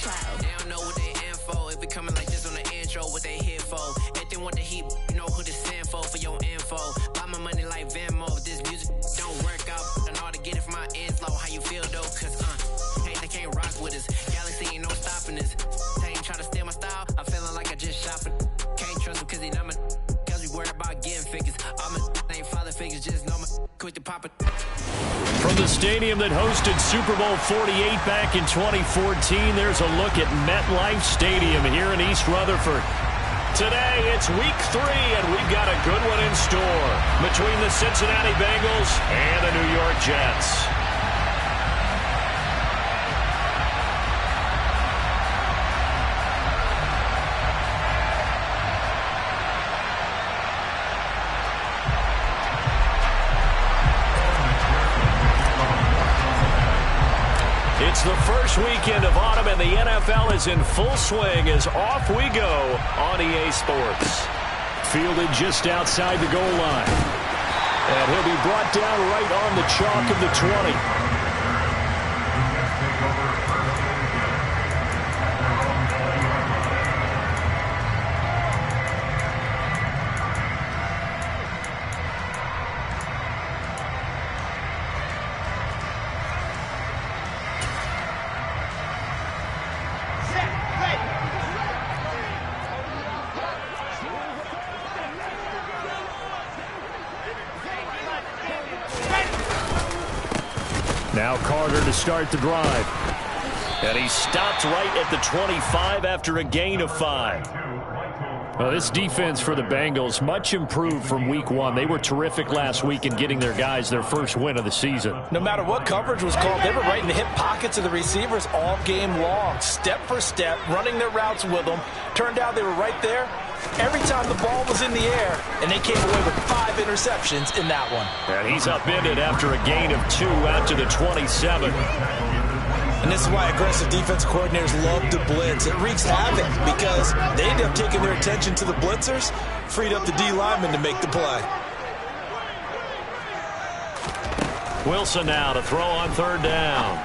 They don't know what they in for. If it coming like this on the intro, what they here for? If they want the heat, you know who to send for your info. Buy my money like Venmo. If this music don't work out, and all to get it from my inflow. How you feel though? Cause hey, they can't rock with us. Galaxy ain't no stopping this. They ain't try to steal my style. I'm feeling like I just shop it. Can't trust him cause he not my. Cause we worried about getting figures. All my ain't father figures, just know my quick to pop it. From the stadium that hosted Super Bowl 48 back in 2014, there's a look at MetLife Stadium here in East Rutherford. Today, it's week 3, and we've got a good one in store between the Cincinnati Bengals and the New York Jets. It's the first weekend of autumn, and the NFL is in full swing as off we go on EA Sports. Fielded just outside the goal line. And he'll be brought down right on the chalk of the 20. Now Carter to start the drive. And he stopped right at the 25 after a gain of 5. Well, this defense for the Bengals, much improved from week 1. They were terrific last week in getting their guys their first win of the season. No matter what coverage was called, they were right in the hip pockets of the receivers all game long. Step for step, running their routes with them. Turned out they were right there every time the ball was in the air, and they came away with 5 interceptions in that one. And he's upended after a gain of 2 out to the 27. And this is why aggressive defense coordinators love to blitz. It wreaks havoc because they end up taking their attention to the blitzers, freed up the D lineman to make the play. Wilson now to throw on 3rd down.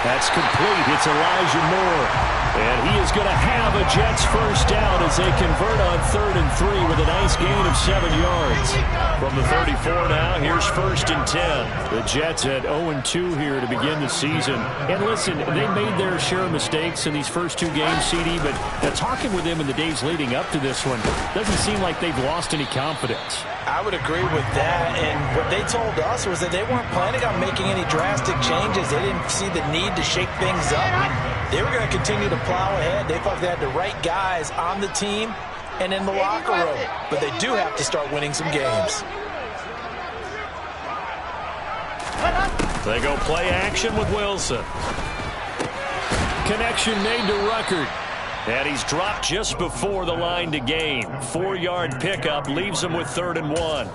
That's complete. It's Elijah Moore. And he is going to have a Jets first down as they convert on 3rd and 3 with a nice gain of 7 yards. From the 34 now, here's 1st and 10. The Jets at 0-2 here to begin the season. And listen, they made their share of mistakes in these first 2 games, CD, but talking with them in the days leading up to this one, doesn't seem like they've lost any confidence. I would agree with that, and what they told us was that they weren't planning on making any drastic changes. They didn't see the need to shake things up. They were going to continue to plow ahead. They thought they had the right guys on the team and in the locker room, but they do have to start winning some games. They go play action with Wilson. Connection made to Ruckert. And he's dropped just before the line to gain. 4-yard pickup leaves him with 3rd and 1.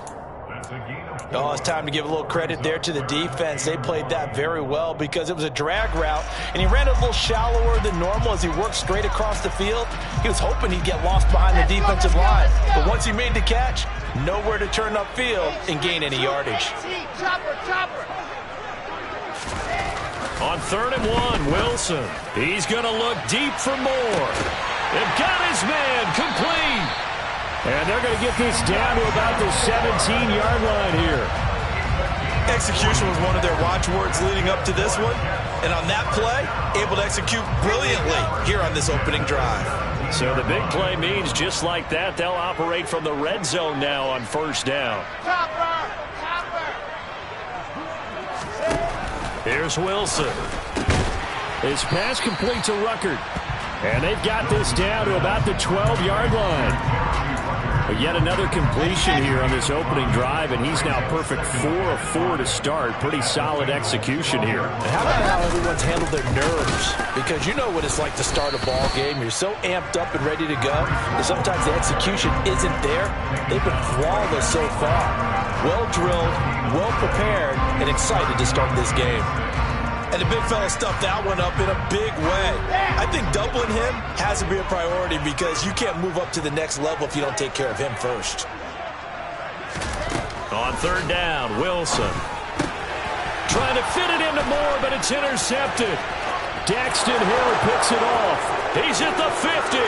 Oh, it's time to give a little credit there to the defense. They played that very well because it was a drag route, and he ran a little shallower than normal as he worked straight across the field. He was hoping he'd get lost behind the defensive line, but once he made the catch, nowhere to turn upfield and gain any yardage. On 3rd and 1, Wilson. He's going to look deep for more. They've got his man complete. And they're going to get this down to about the 17-yard line here. Execution was one of their watchwords leading up to this one. And on that play, able to execute brilliantly here on this opening drive. So the big play means just like that, they'll operate from the red zone now on 1st down. Here's Wilson. His pass complete to Ruckert. And they've got this down to about the 12-yard line. But yet another completion here on this opening drive, and he's now perfect 4 of 4 to start. Pretty solid execution here. And how about how everyone's handled their nerves? Because you know what it's like to start a ball game. You're so amped up and ready to go, and sometimes the execution isn't there. They've been flawless so far. Well drilled, well prepared, and excited to start this game. And the big fella stuffed that one up in a big way. I think doubling him has to be a priority because you can't move up to the next level if you don't take care of him first. On 3rd down, Wilson. Trying to fit it into Moore, but it's intercepted. Daxton Hill picks it off. He's at the 50.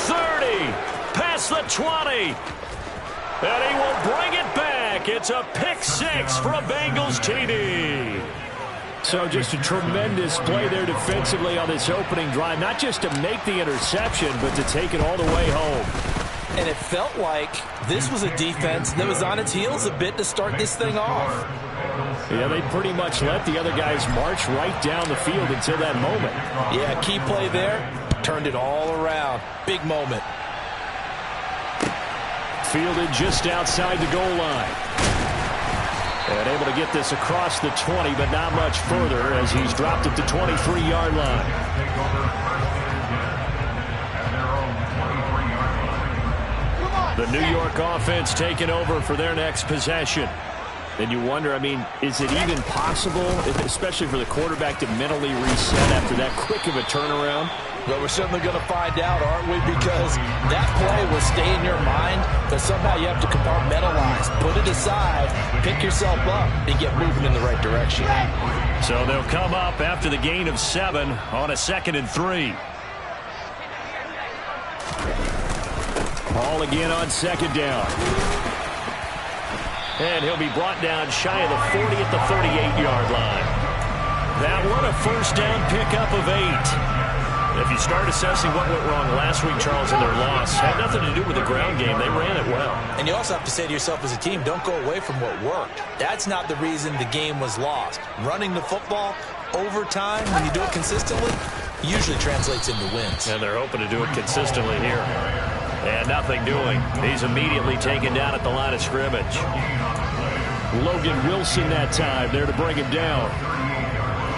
30. Past the 20. And he will bring it back. It's a pick six for a Bengals TD. So just a tremendous play there defensively on this opening drive. Not just to make the interception, but to take it all the way home. And it felt like this was a defense that was on its heels a bit to start this thing off. Yeah, they pretty much let the other guys march right down the field until that moment. Yeah, key play there. Turned it all around. Big moment. Fielded just outside the goal line. And able to get this across the 20, but not much further as he's dropped it to 23-yard line. The New York offense taking over for their next possession. And you wonder, I mean, is it even possible, especially for the quarterback, to mentally reset after that quick of a turnaround? Well, we're certainly going to find out, aren't we? Because that play will stay in your mind, but somehow you have to compartmentalize. Put it aside, pick yourself up, and get moving in the right direction. So they'll come up after the gain of 7 on a 2nd and 3. Ball again on 2nd down. And he'll be brought down shy of the 40 at the 38-yard line. That one a first down pickup of 8. If you start assessing what went wrong last week, Charles, in their loss, had nothing to do with the ground game. They ran it well. And you also have to say to yourself as a team, don't go away from what worked. That's not the reason the game was lost. Running the football over time, when you do it consistently, usually translates into wins. And they're hoping to do it consistently here. And nothing doing. He's immediately taken down at the line of scrimmage. Logan Wilson that time there to bring him down.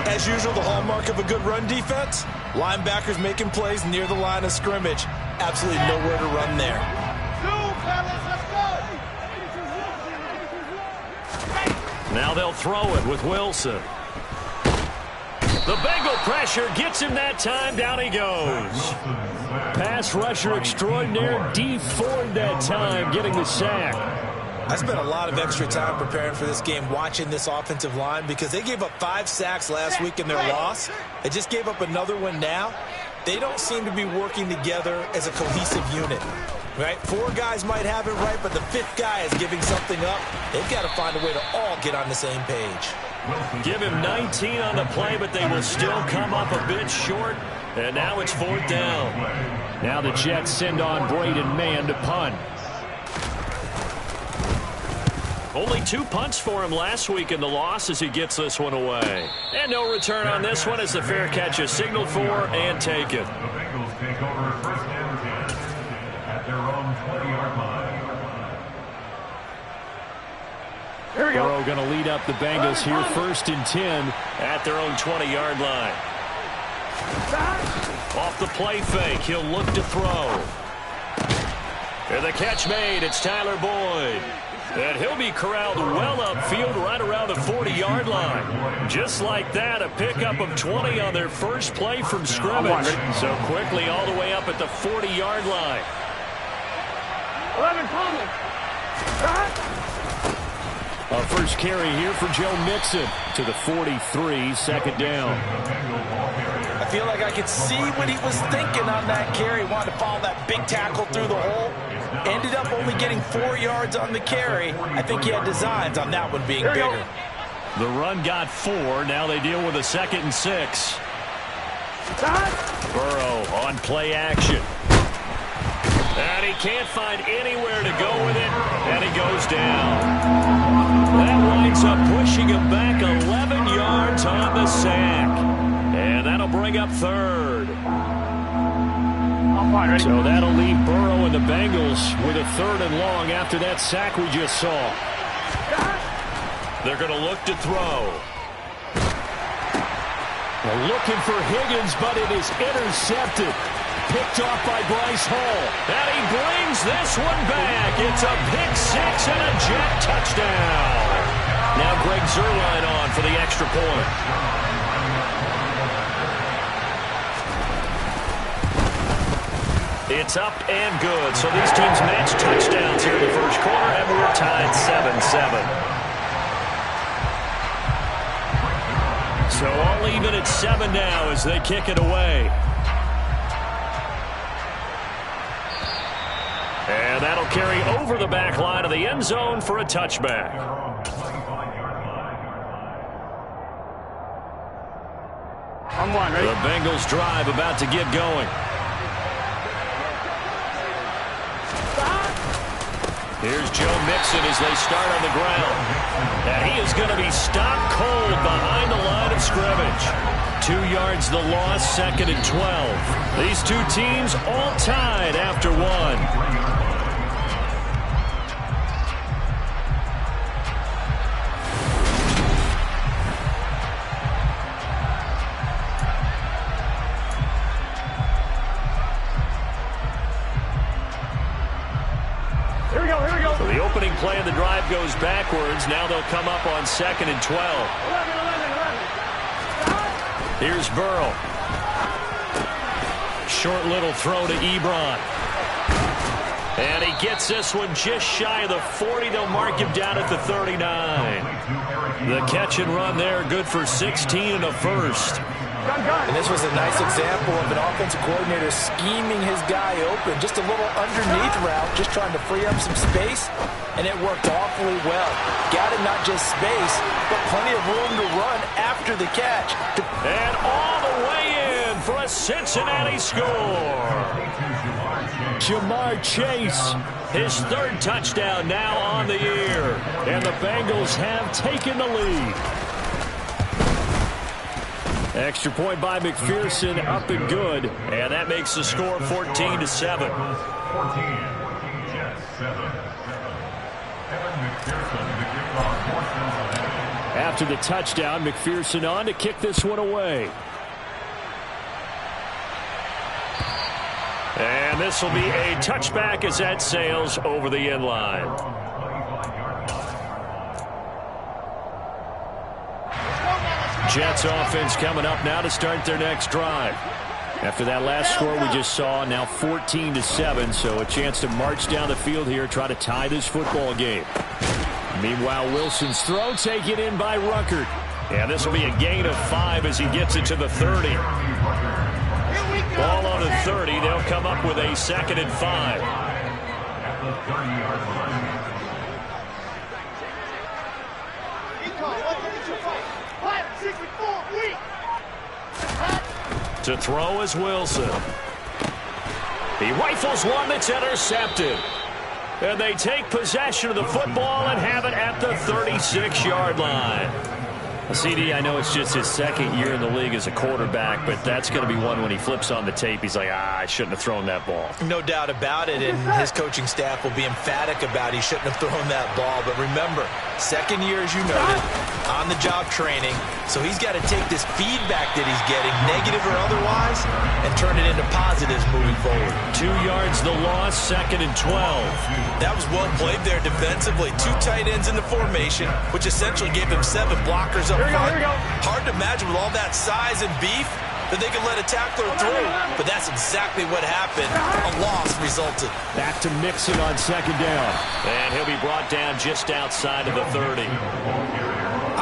As usual, the hallmark of a good run defense, linebackers making plays near the line of scrimmage. Absolutely nowhere to run there. Now they'll throw it with Wilson. The Bengal pressure gets him that time. Down he goes. Pass rusher extraordinaire, D Ford that time, getting the sack. I spent a lot of extra time preparing for this game, watching this offensive line, because they gave up 5 sacks last week in their loss. They just gave up another one now. They don't seem to be working together as a cohesive unit. Right? 4 guys might have it right, but the 5th guy is giving something up. They've got to find a way to all get on the same page. Give him 19 on the play, but they will still come up a bit short. And now it's 4th down. Now the Jets send on Braden Mann to punt. Only 2 punts for him last week in the loss as he gets this one away. And no return on this one as the fair catch is signaled for and taken. The Bengals take over first and 10 at their own 20-yard line. Here we go. Burrow going to lead up the Bengals here, 1st and 10 at their own 20-yard line. Off the play fake, he'll look to throw. And the catch made, it's Tyler Boyd. And he'll be corralled well upfield right around the 40-yard line. Just like that, a pickup of 20 on their first play from scrimmage. So quickly all the way up at the 40-yard line. 11 coming. Our first carry here for Joe Mixon to the 43, 2nd down. I feel like I could see what he was thinking on that carry. Wanted to follow that big tackle through the hole. Ended up only getting 4 yards on the carry. I think he had designs on that one being bigger. The run got 4. Now they deal with a 2nd and 6. Burrow on play action. And he can't find anywhere to go with it. And he goes down. That winds up pushing him back 11 yards on the sack. And that'll bring up 3rd. So that'll leave Burrow and the Bengals with a 3rd and long after that sack we just saw. They're going to look to throw. They're looking for Higgins, but it is intercepted. Picked off by Bryce Hall. And he brings this one back. It's a pick 6 and a Jet touchdown. Now Greg Zuerlein on for the extra point. It's up and good. So these teams match touchdowns here in the first quarter, and we're tied 7-7. So all even at 7 now as they kick it away. And that'll carry over the back line of the end zone for a touchback. On one, ready? The Bengals drive about to get going. Here's Joe Mixon as they start on the ground. And he is going to be stopped cold behind the line of scrimmage. 2 yards the loss, 2nd and 12. These two teams all tied after one. So the opening play of the drive goes backwards. Now they'll come up on 2nd and 12. 11. Here's Burrow. Short little throw to Ebron. And he gets this one just shy of the 40. They'll mark him down at the 39. The catch and run there, good for 16 and a first. And this was a nice example of an offensive coordinator scheming his guy open. Just a little underneath route, just trying to free up some space, and it worked awfully well. Got him not just space, but plenty of room to run after the catch. And all the way in for a Cincinnati score. Jamar Chase, his 3rd touchdown now on the year. And the Bengals have taken the lead. Extra point by McPherson, up and good. And that makes the score 14-7. 14, Jets 7. Evan McPherson, the kickoff, forces ahead. After the touchdown, McPherson on to kick this one away. And this will be a touchback as that sails over the end line. Jets offense coming up now to start their next drive. After that last score we just saw, now 14-7, so a chance to march down the field here, try to tie this football game. Meanwhile, Wilson's throw taken in by Ruckert. And this will be a gain of 5 as he gets it to the 30. Ball on the 30. They'll come up with a 2nd and 5. At the 30-yard line. To throw is Wilson. He rifles one that's intercepted. And they take possession of the football and have it at the 36-yard line. CD, I know it's just his 2nd year in the league as a quarterback, but that's going to be one when he flips on the tape, he's like, I shouldn't have thrown that ball. No doubt about it, and his coaching staff will be emphatic about he shouldn't have thrown that ball. But remember, 2nd year, as you noted, on-the-job training, so he's got to take this feedback that he's getting, negative or otherwise, and turn it into positives moving forward. 2 yards the loss, 2nd and 12. That was well played there defensively. 2 tight ends in the formation, which essentially gave him 7 blockers up front. Hard to imagine with all that size and beef that they could let a tackler through, but that's exactly what happened. A loss resulted. Back to Mixon on 2nd down. And he'll be brought down just outside of the 30.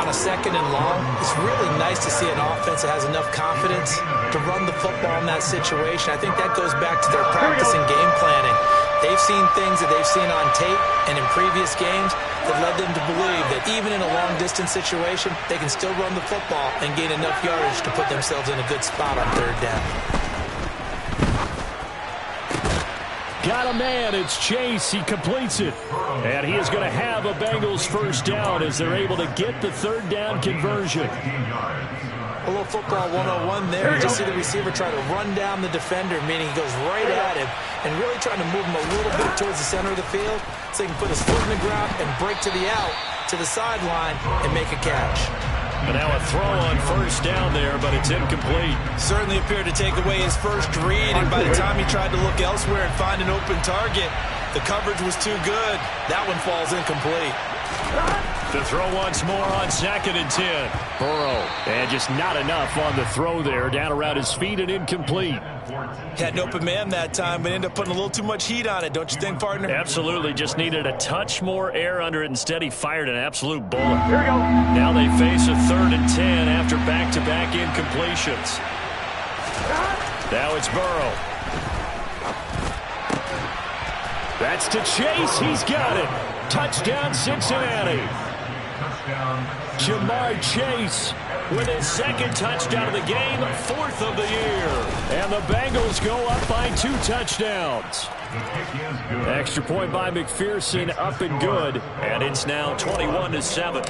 On a 2nd and long, it's really nice to see an offense that has enough confidence to run the football in that situation. I think that goes back to their practice and game planning. They've seen things that they've seen on tape and in previous games that led them to believe that even in a long-distance situation, they can still run the football and gain enough yardage to put themselves in a good spot on 3rd down. Got a man, it's Chase, he completes it. And he is going to have a Bengals 1st down as they're able to get the 3rd down conversion. A little football 101 there. You just see the receiver try to run down the defender, meaning he goes right at him and really trying to move him a little bit towards the center of the field so he can put his foot in the ground and break to the out, to the sideline, and make a catch. And now a throw on 1st down there, but it's incomplete. Certainly appeared to take away his first read, and by the time he tried to look elsewhere and find an open target, the coverage was too good. That one falls incomplete. To throw once more on 2nd and 10. Burrow. And just not enough on the throw there. Down around his feet and incomplete. Had an open man that time, but ended up putting a little too much heat on it, don't you think, partner? Absolutely. Just needed a touch more air under it. Instead, he fired an absolute bullet. Here we go. Now they face a 3rd and 10 after back-to-back incompletions. Now it's Burrow. That's to Chase. He's got it. Touchdown, Cincinnati. Jamar Chase with his 2nd touchdown of the game, 4th of the year. And the Bengals go up by 2 touchdowns. Extra point by McPherson, up and good. And it's now 21-7.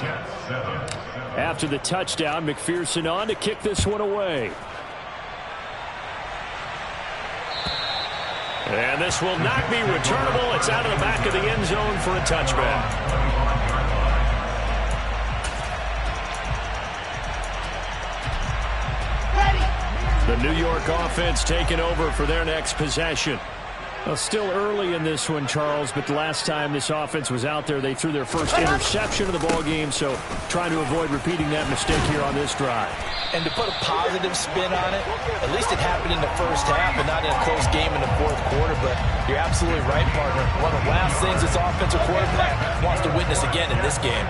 After the touchdown, McPherson on to kick this one away. And this will not be returnable. It's out of the back of the end zone for a touchback. The New York offense taking over for their next possession. Well, still early in this one, Charles, but the last time this offense was out there, they threw their first interception of the ball game, so trying to avoid repeating that mistake here on this drive. And to put a positive spin on it, at least it happened in the first half and not in a close game in the 4th quarter, but you're absolutely right, partner. One of the last things this offensive quarterback wants to witness again in this game.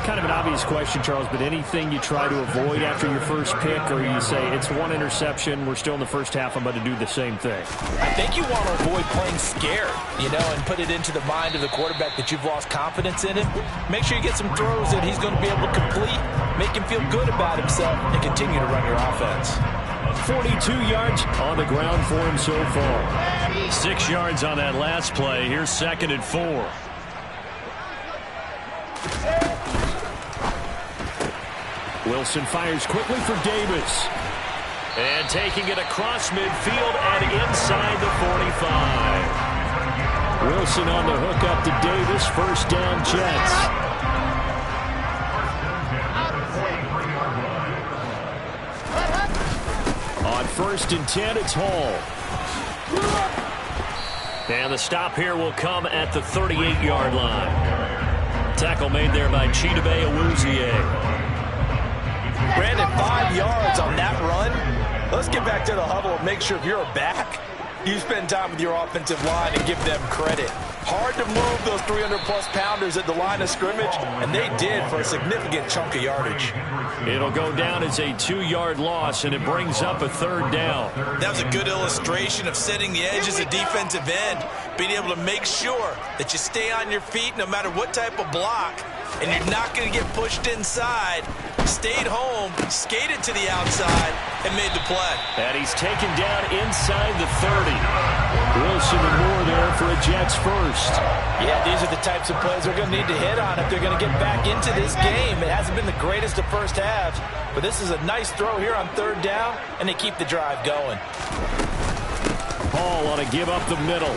Kind of an obvious question, Charles, but anything you try to avoid after your first pick, or you say it's one interception, we're still in the first half, I'm about to do the same thing? I think you want to avoid playing scared, and put it into the mind of the quarterback that you've lost confidence in him. Make sure you get some throws that he's going to be able to complete, make him feel good about himself, and continue to run your offense. 42 yards on the ground for him so far. 6 yards on that last play. Here's 2nd and 4. Wilson fires quickly for Davis. And taking it across midfield and inside the 45. Wilson on the hook up to Davis. First down, Jets. On 1st and 10, it's Hall. And the stop here will come at the 38-yard line. Tackle made there by Chidobe Awuzie. Brandon, 5 yards on that run. Let's get back to the huddle and make sure if you're a back, you spend time with your offensive line and give them credit. Hard to move those 300-plus pounders at the line of scrimmage, and they did for a significant chunk of yardage. It'll go down as a 2-yard loss, and it brings up a 3rd down. That was a good illustration of setting the edge as a defensive end, being able to make sure that you stay on your feet no matter what type of block, and you're not going to get pushed inside. Stayed home, skated to the outside, and made the play. And he's taken down inside the 30. Wilson and Moore there for a Jets first. Yeah, these are the types of plays they're going to need to hit on if they're going to get back into this game. It hasn't been the greatest of first halves, but this is a nice throw here on 3rd down, and they keep the drive going. Hall on a give up the middle.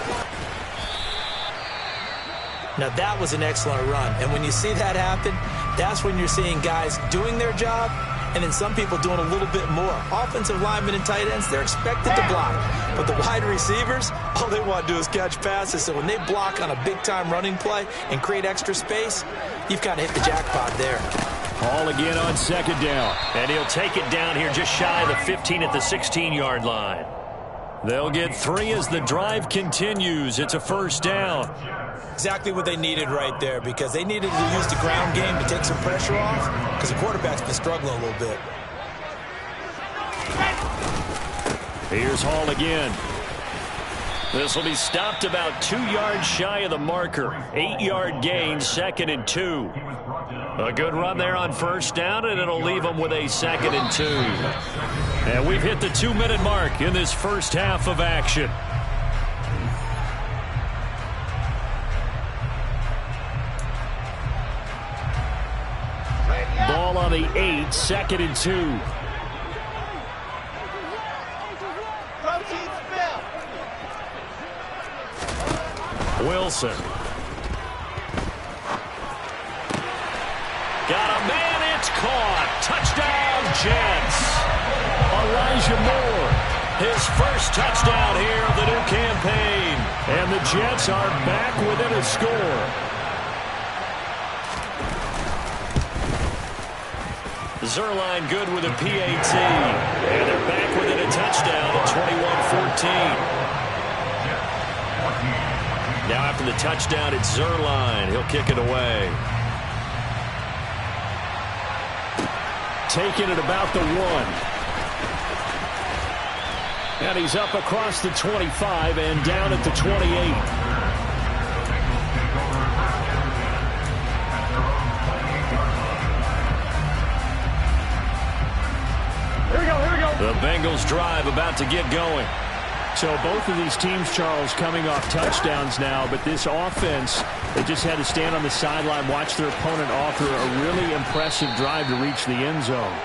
Now, that was an excellent run, and when you see that happen, that's when you're seeing guys doing their job and then some people doing a little bit more. Offensive linemen and tight ends, they're expected to block. But the wide receivers, all they want to do is catch passes. So when they block on a big-time running play and create extra space, you've kind of hit the jackpot there. Hall again on 2nd down. And he'll take it down here just shy of the 15 at the 16-yard line. They'll get 3 as the drive continues. It's a 1st down. Exactly what they needed right there, because they needed to use the ground game to take some pressure off, because the quarterback's been struggling a little bit. Here's Hall again. This will be stopped about 2 yards shy of the marker. 8-yard gain, 2nd and 2. A good run there on 1st down, and it'll leave them with a 2nd and 2. And we've hit the 2-minute mark in this first half of action. Ball on the 8, 2nd and 2. Wilson. Got a man, it's caught. Touchdown, Jets. Elijah Moore, his first touchdown here of the new campaign. And the Jets are back within a score. Zerline good with a PAT. And they're back within a touchdown at 21-14. Now after the touchdown, it's Zerline. He'll kick it away. Taking it about the 1. And he's up across the 25 and down at the 28. The Bengals drive about to get going. So both of these teams, Charles, coming off touchdowns now, but this offense, they just had to stand on the sideline, watch their opponent author a really impressive drive to reach the end zone.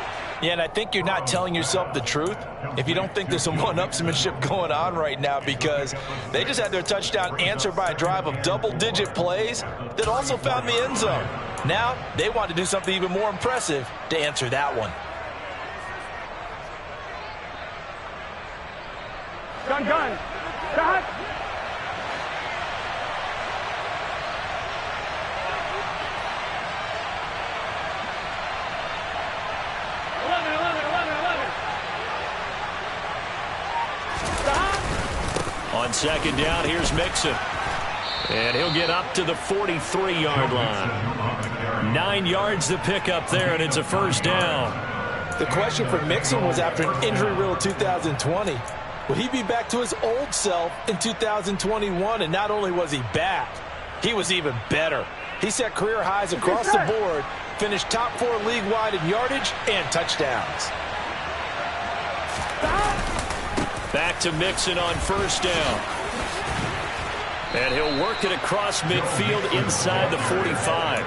Yeah, and I think you're not telling yourself the truth if you don't think there's some one-upsmanship going on right now, because they just had their touchdown answered by a drive of double-digit plays that also found the end zone. Now they want to do something even more impressive to answer that one. Gun. Got. On second down, here's Mixon. And he'll get up to the 43-yard line. 9 yards to pick up there, and it's a first down. The question for Mixon was, after an injury-riddled 2020, would he be back to his old self in 2021? And not only was he back, he was even better. He set career highs across the board, finished top 4 league-wide in yardage and touchdowns. Back to Mixon on first down. And he'll work it across midfield inside the 45.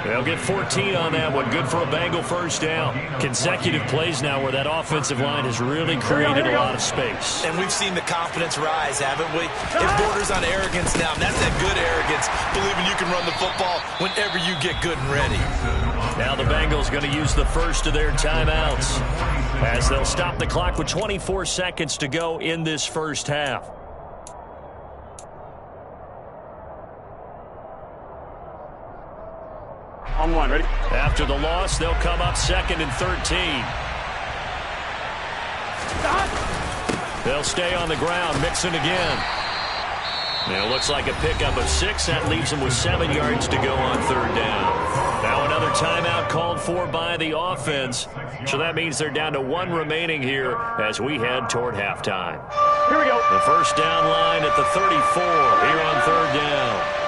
They'll get 14 on that one. Good for a Bengal first down. Consecutive plays now where that offensive line has really created a lot of space. And we've seen the confidence rise, haven't we? It borders on arrogance now, and that's that good arrogance, believing you can run the football whenever you get good and ready. Now the Bengals going to use the first of their timeouts as they'll stop the clock with 24 seconds to go in this first half. On 1, ready? After the loss, they'll come up 2nd and 13. They'll stay on the ground. Mixon again. And it looks like a pickup of 6. That leaves them with 7 yards to go on third down. Now another timeout called for by the offense. So that means they're down to 1 remaining here as we head toward halftime. Here we go. The first down line at the 34 here on third down.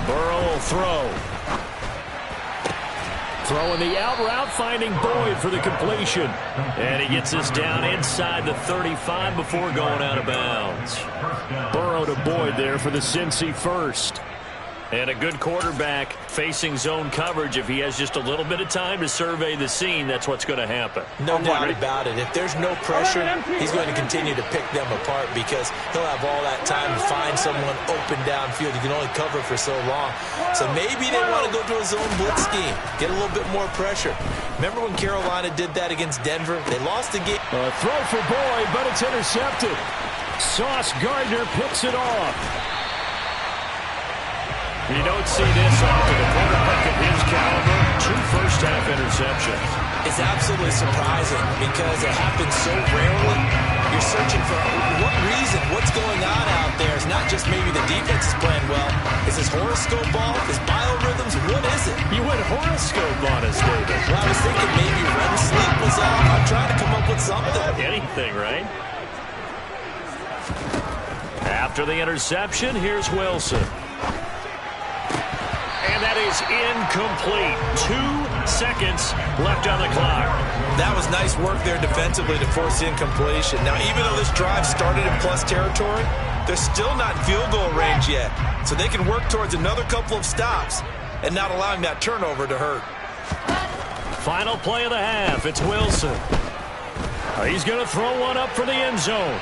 Burrow will throw. Throwing the out route, finding Boyd for the completion. And he gets us down inside the 35 before going out of bounds. Burrow to Boyd there for the Cincy first. And a good quarterback facing zone coverage. If he has just a little bit of time to survey the scene, that's what's going to happen. No doubt about it. If there's no pressure, he's going to continue to pick them apart because he'll have all that time to find someone open downfield. He can only cover for so long. So maybe they want to go to a zone blitz scheme, get a little bit more pressure. Remember when Carolina did that against Denver? They lost the game. A throw for Boyd, but it's intercepted. Sauce Gardner picks it off. You don't see this often. A quarterback of his caliber, 2 first-half interceptions. It's absolutely surprising because it happens so rarely. You're searching for what reason, what's going on out there. It's not just maybe the defense is playing well. Is this horoscope ball? Is biorhythms? What is it? You went horoscope on us, David. Well, I was thinking maybe REM sleep was off. I'm trying to come up with something. Anything, right? After the interception, here's Wilson. And that is incomplete. 2 seconds left on the clock. That was nice work there defensively to force the incompletion. Now, even though this drive started in plus territory, they're still not in field goal range yet. So they can work towards another couple of stops and not allowing that turnover to hurt. Final play of the half. It's Wilson. He's going to throw one up for the end zone.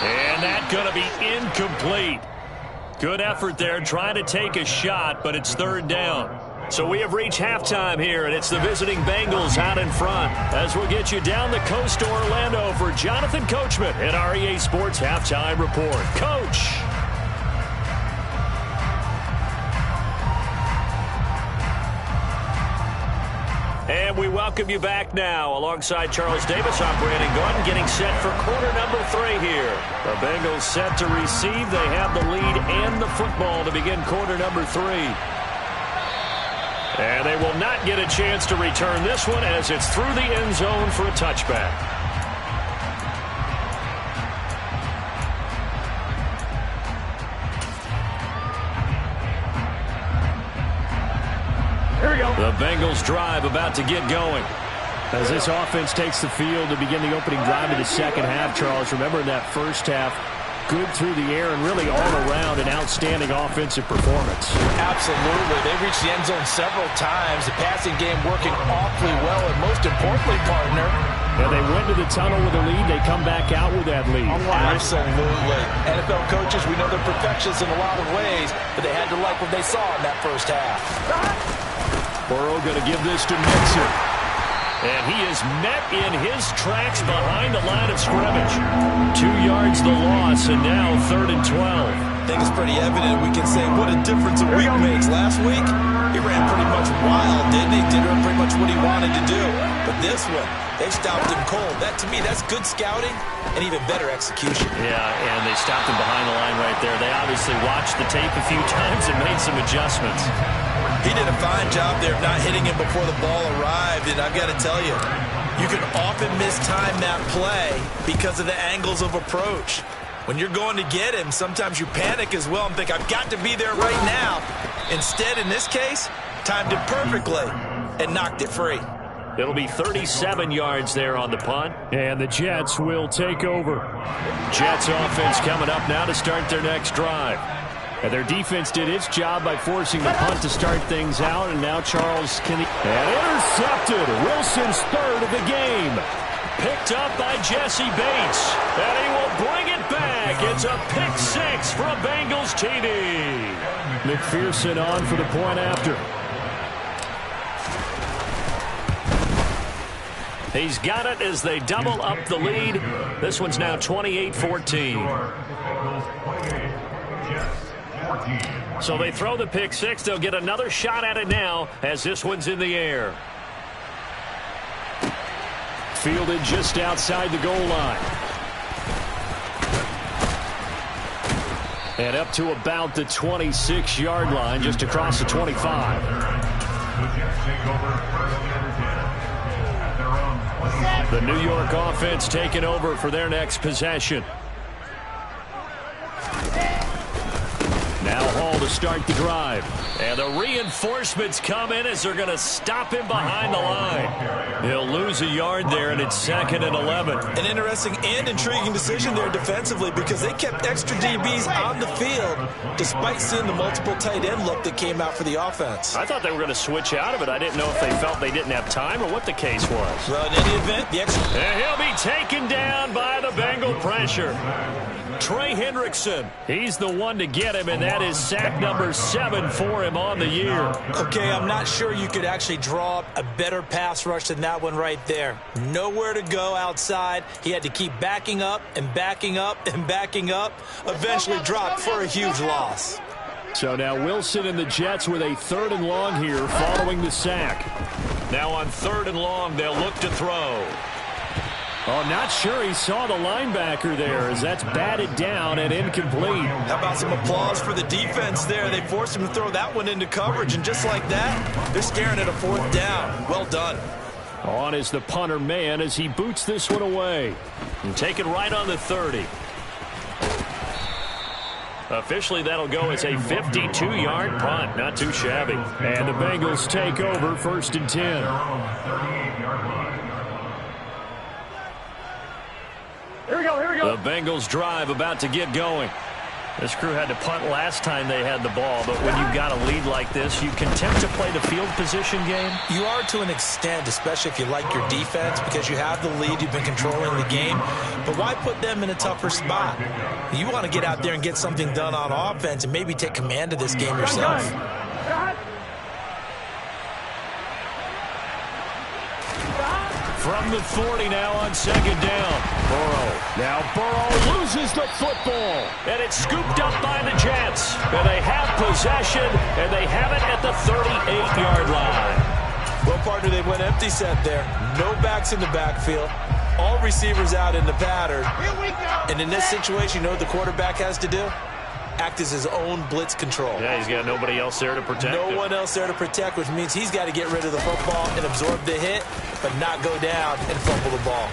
And that's going to be incomplete. Good effort there, trying to take a shot, but it's third down. So we have reached halftime here, and it's the visiting Bengals out in front. As we'll get you down the coast to Orlando for Jonathan Coachman at our EA Sports Halftime Report. Coach. And we welcome you back now. Alongside Charles Davis, I'm Brandon Gordon, getting set for quarter number 3 here. The Bengals set to receive. They have the lead and the football to begin quarter number 3. And they will not get a chance to return this one as it's through the end zone for a touchback. Here we go. The Bengals drive about to get going. As this offense takes the field to begin the opening drive of the second half, Charles, remember in that first half, good through the air and really all around an outstanding offensive performance. Absolutely. They reached the end zone several times. The passing game working awfully well, and most importantly, partner, and they went to the tunnel with a lead. They come back out with that lead. Absolutely. NFL coaches, we know they're perfectionists in a lot of ways, but they had to like what they saw in that first half. Burrow going to give this to Mixon. And he is met in his tracks behind the line of scrimmage. 2 yards the loss, and now 3rd and 12. I think it's pretty evident. We can say what a difference a week makes. Last week, he ran pretty much wild, didn't he? Did pretty much what he wanted to do. But this one, they stopped him cold. That, to me, that's good scouting and even better execution. Yeah, and they stopped him behind the line right there. They obviously watched the tape a few times and made some adjustments. He did a fine job there of not hitting him before the ball arrived, and I've got to tell you, you can often mistime that play because of the angles of approach. When you're going to get him, sometimes you panic as well and think, I've got to be there right now. Instead, in this case, timed it perfectly and knocked it free. It'll be 37 yards there on the punt. And the Jets will take over. Jets offense coming up now to start their next drive. And their defense did its job by forcing the punt to start things out. And now Charles can... And intercepted. Wilson's 3rd of the game. Picked up by Jesse Bates. And he will bring it back. It's a pick 6 for a Bengals TD. McPherson on for the point after. He's got it as they double up the lead. This one's now 28-14. So they throw the pick 6. They'll get another shot at it now as this one's in the air. Fielded just outside the goal line. And up to about the 26-yard line, just across the 25. The New York offense taking over for their next possession. Now Hall to start the drive. And the reinforcements come in as they're going to stop him behind the line. He'll lose a yard there, and it's 2nd and 11. An interesting and intriguing decision there defensively because they kept extra DBs on the field despite seeing the multiple tight end look that came out for the offense. I thought they were going to switch out of it. I didn't know if they felt they didn't have time or what the case was. Well, in any event, the extra... And he'll be taken down by the Bengal pressure. Trey Hendrickson, he's the one to get him, and that is sack number 7 for him on the year. Okay, I'm not sure you could actually draw up a better pass rush than that one right there. Nowhere to go outside. He had to keep backing up and backing up and backing up. Eventually dropped for a huge loss. So now Wilson and the Jets with a 3rd and long here following the sack. Now on 3rd and long, they'll look to throw. Oh, not sure he saw the linebacker there as that's batted down and incomplete. How about some applause for the defense there? They forced him to throw that one into coverage, and just like that, they're staring at a 4th down. Well done. On is the punter man as he boots this one away. And take it right on the 30. Officially, that'll go as a 52-yard punt. Not too shabby. And the Bengals take over 1st and 10. Here we go, here we go. The Bengals drive about to get going. This crew had to punt last time they had the ball, but when you've got a lead like this, you can tempt to play the field position game. You are to an extent, especially if you like your defense, because you have the lead, you've been controlling the game. But why put them in a tougher spot? You want to get out there and get something done on offense and maybe take command of this game yourself. From the 40 now on second down. Burrow. Now Burrow loses the football. And it's scooped up by the Jets. And they have possession, and they have it at the 38-yard line. Well, partner, they went empty set there. No backs in the backfield. All receivers out in the pattern. And in this situation, you know what the quarterback has to do? Act as his own blitz control. Yeah, he's got nobody else there to protect him. No one else there to protect, which means he's got to get rid of the football and absorb the hit, but not go down and fumble the ball.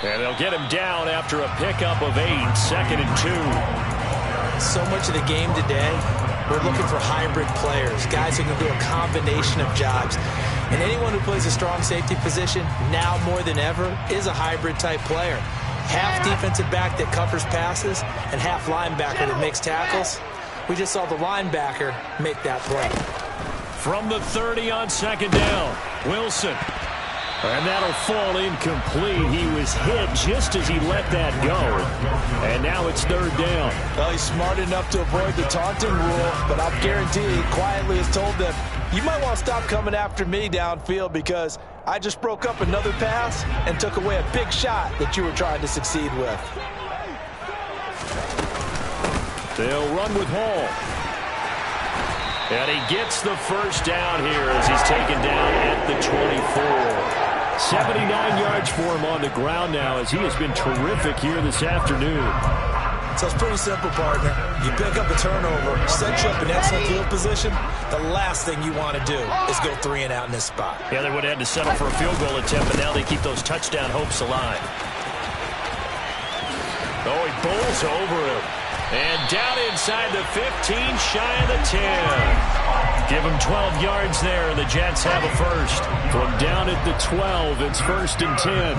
And they'll get him down after a pickup of 8, 2nd and 2. So much of the game today, we're looking for hybrid players, guys who can do a combination of jobs. And anyone who plays a strong safety position, now more than ever, is a hybrid type player. Half defensive back that covers passes and half linebacker that makes tackles. We just saw the linebacker make that play. From the 30 on second down, Wilson. And that'll fall incomplete. He was hit just as he let that go. And now it's 3rd down. Well, he's smart enough to avoid the taunting rule, but I'll guarantee he quietly has told them, you might want to stop coming after me downfield because I just broke up another pass and took away a big shot that you were trying to succeed with. They'll run with Hall. And he gets the first down here as he's taken down at the 24. 79 yards for him on the ground now as he has been terrific here this afternoon. So it's pretty simple, partner. You pick up a turnover, set you up in excellent field position. The last thing you want to do is go 3 and out in this spot. Yeah, they would have had to settle for a field goal attempt, but now they keep those touchdown hopes alive. Oh, he bowls over him. And down inside the 15, shy of the 10. Give him 12 yards there, and the Jets have a first. From down at the 12, it's 1st and 10.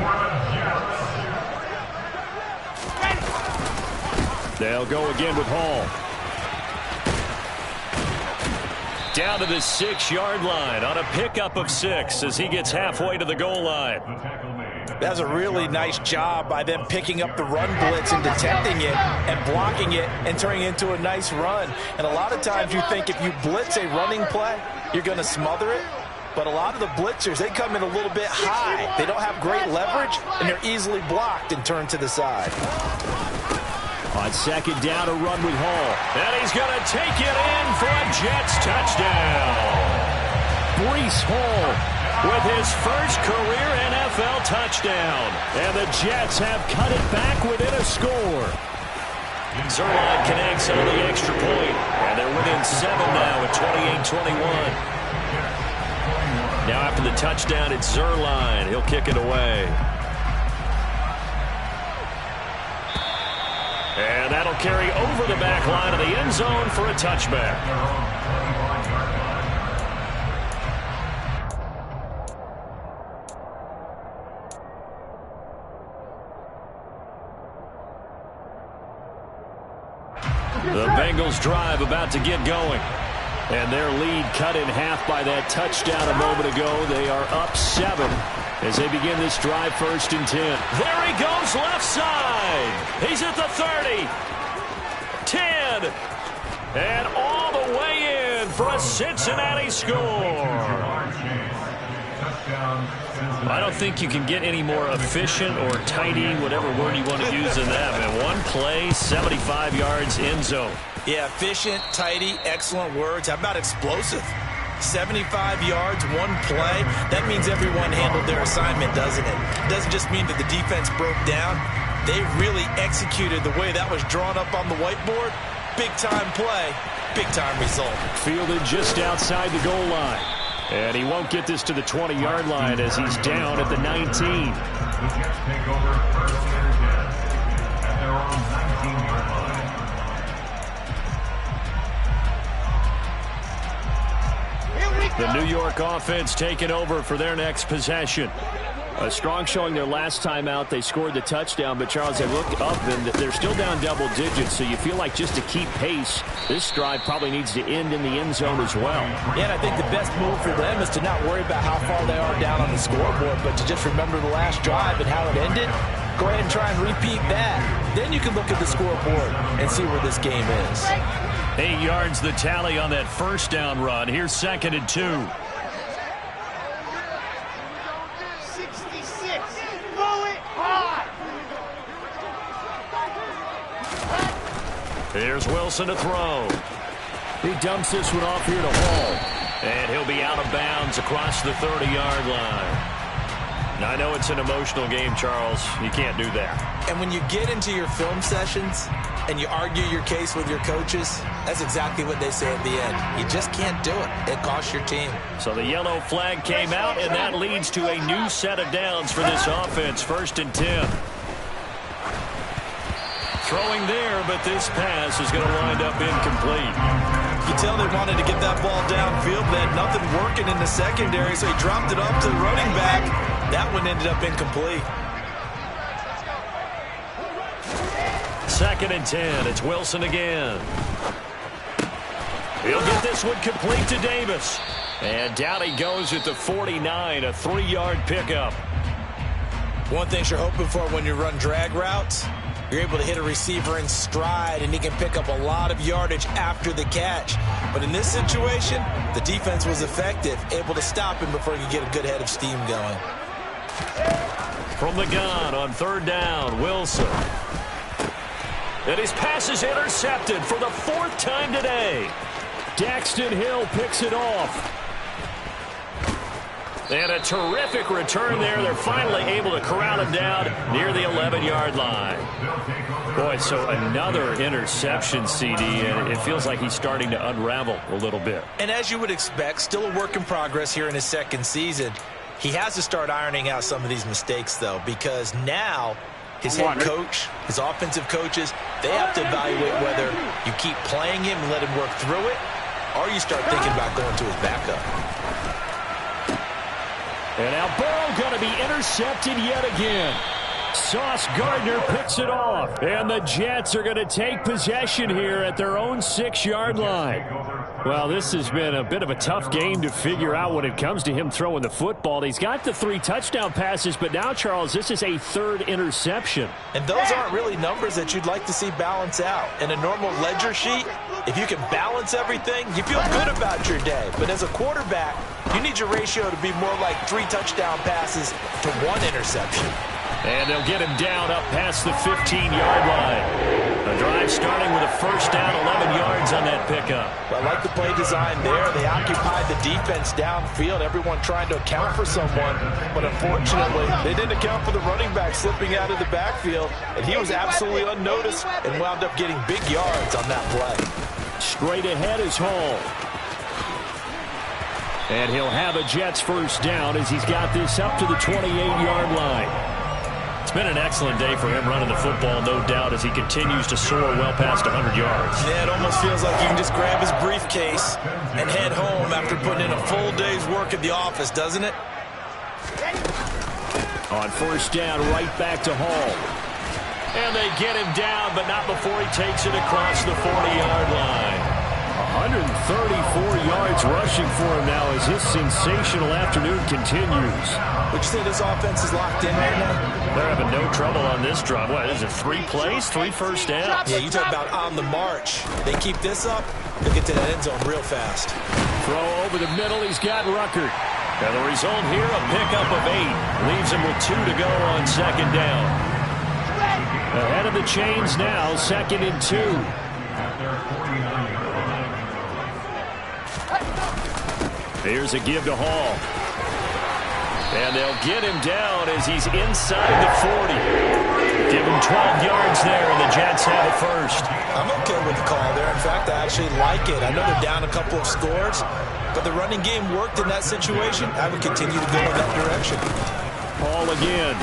They'll go again with Hall. Down to the 6-yard line on a pickup of 6 as he gets halfway to the goal line. That's a really nice job by them picking up the run blitz and detecting it and blocking it and turning it into a nice run. And a lot of times you think if you blitz a running play, you're going to smother it. But a lot of the blitzers, they come in a little bit high. They don't have great leverage, and they're easily blocked and turned to the side. On second down, a run with Hall. And he's going to take it in for a Jets touchdown. Breece Hall with his first career NFL touchdown. And the Jets have cut it back within a score. Zerline connects on the extra point. And they're within 7 now at 28-21. Now after the touchdown, it's Zerline. He'll kick it away. And that'll carry over the back line of the end zone for a touchback. The Bengals drive about to get going. And their lead cut in half by that touchdown a moment ago. They are up 7 as they begin this drive, 1st and 10. There he goes, left side. He's at the 30. 10. And all the way in for a Cincinnati score. I don't think you can get any more efficient or tidy, whatever word you want to use in that. Man, one play, 75 yards, end zone. Yeah, efficient, tidy, excellent words. How about explosive? 75 yards, one play. That means everyone handled their assignment, doesn't it? It doesn't just mean that the defense broke down. They really executed the way that was drawn up on the whiteboard. Big-time play, big-time result. Fielded just outside the goal line. And he won't get this to the 20-yard line as he's down at the 19. The Jets take over first and 10 at their own 19-yard line. The New York offense taking over for their next possession. A strong showing their last time out. They scored the touchdown, but Charles, they look up and they're still down double digits, so you feel like just to keep pace, this drive probably needs to end in the end zone as well. Yeah, and I think the best move for them is to not worry about how far they are down on the scoreboard, but to just remember the last drive and how it ended. Go ahead and try and repeat that. Then you can look at the scoreboard and see where this game is. 8 yards the tally on that first down run. Here's 2nd and 2. 66. Here's Wilson to throw. He dumps this one off here to Hall. And he'll be out of bounds across the 30-yard line. Now, I know it's an emotional game, Charles. You can't do that. And when you get into your film sessions and you argue your case with your coaches, that's exactly what they say at the end. You just can't do it. It costs your team. So the yellow flag came out, and that leads to a new set of downs for this offense. 1st and 10. Throwing there, but this pass is going to wind up incomplete. You tell they wanted to get that ball downfield. They had nothing working in the secondary, so he dropped it off to the running back. That one ended up incomplete. 2nd and 10. It's Wilson again. He'll get this one complete to Davis. And down he goes at the 49, a 3-yard pickup. One thing you're hoping for when you run drag routes, you're able to hit a receiver in stride, and he can pick up a lot of yardage after the catch. But in this situation, the defense was effective, able to stop him before he could get a good head of steam going. From the gun on 3rd down, Wilson. And his pass is intercepted for the 4th time today. Daxton Hill picks it off. And a terrific return there. They're finally able to corral him down near the 11-yard line. Boy, so another interception, CD, and it feels like he's starting to unravel a little bit. And as you would expect, still a work in progress here in his 2nd season. He has to start ironing out some of these mistakes, though, because now his head coach, his offensive coaches, they have to evaluate whether you keep playing him and let him work through it, or you start thinking about going to his backup. And now Burrow going to be intercepted yet again. Sauce Gardner picks it off. And the Jets are going to take possession here at their own 6-yard line. Well, this has been a bit of a tough game to figure out when it comes to him throwing the football. He's got the 3 touchdown passes, but now, Charles, this is a 3rd interception. And those aren't really numbers that you'd like to see balance out. In a normal ledger sheet, if you can balance everything, you feel good about your day. But as a quarterback, you need your ratio to be more like 3 touchdown passes to 1 interception. And they'll get him down up past the 15-yard line. The drive starting with a 1st down, 11 yards on that pickup. Well, I like the play design there. They occupied the defense downfield, everyone trying to account for someone. But unfortunately, they didn't account for the running back slipping out of the backfield. And he was absolutely unnoticed and wound up getting big yards on that play. Straight ahead is Hall. And he'll have a Jets 1st down as he's got this up to the 28-yard line. It's been an excellent day for him running the football, no doubt, as he continues to soar well past 100 yards. Yeah, it almost feels like you can just grab his briefcase and head home after putting in a full day's work at the office, doesn't it? On 1st down, right back to Hall. And they get him down, but not before he takes it across the 40-yard line. 134 yards rushing for him now as his sensational afternoon continues. Would you say this offense is locked in right now? They're having no trouble on this drive. What, is it 3 plays, 3 first downs? Yeah, you talk about on the march. They keep this up, they'll get to that end zone real fast. Throw over the middle, he's got Ruckert. And the result here, a pickup of 8. Leaves him with 2 to go on 2nd down. Ahead of the chains now, 2nd and 2. Here's a give to Hall. And they'll get him down as he's inside the 40. Give him 12 yards there, and the Jets have it 1st. I'm okay with the call there. In fact, I actually like it. I know they're down a couple of scores, but the running game worked in that situation. I would continue to go in that direction. Hall again.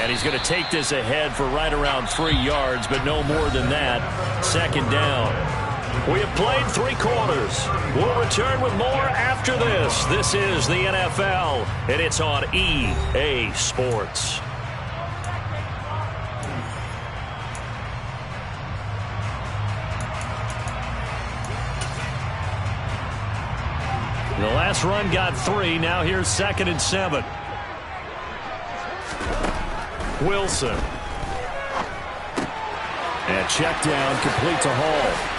And he's going to take this ahead for right around 3 yards, but no more than that. 2nd down. We have played 3 quarters. We'll return with more after this. This is the NFL, and it's on EA Sports. The last run got 3. Now here's 2nd and 7. Wilson. And check down, complete to Hall.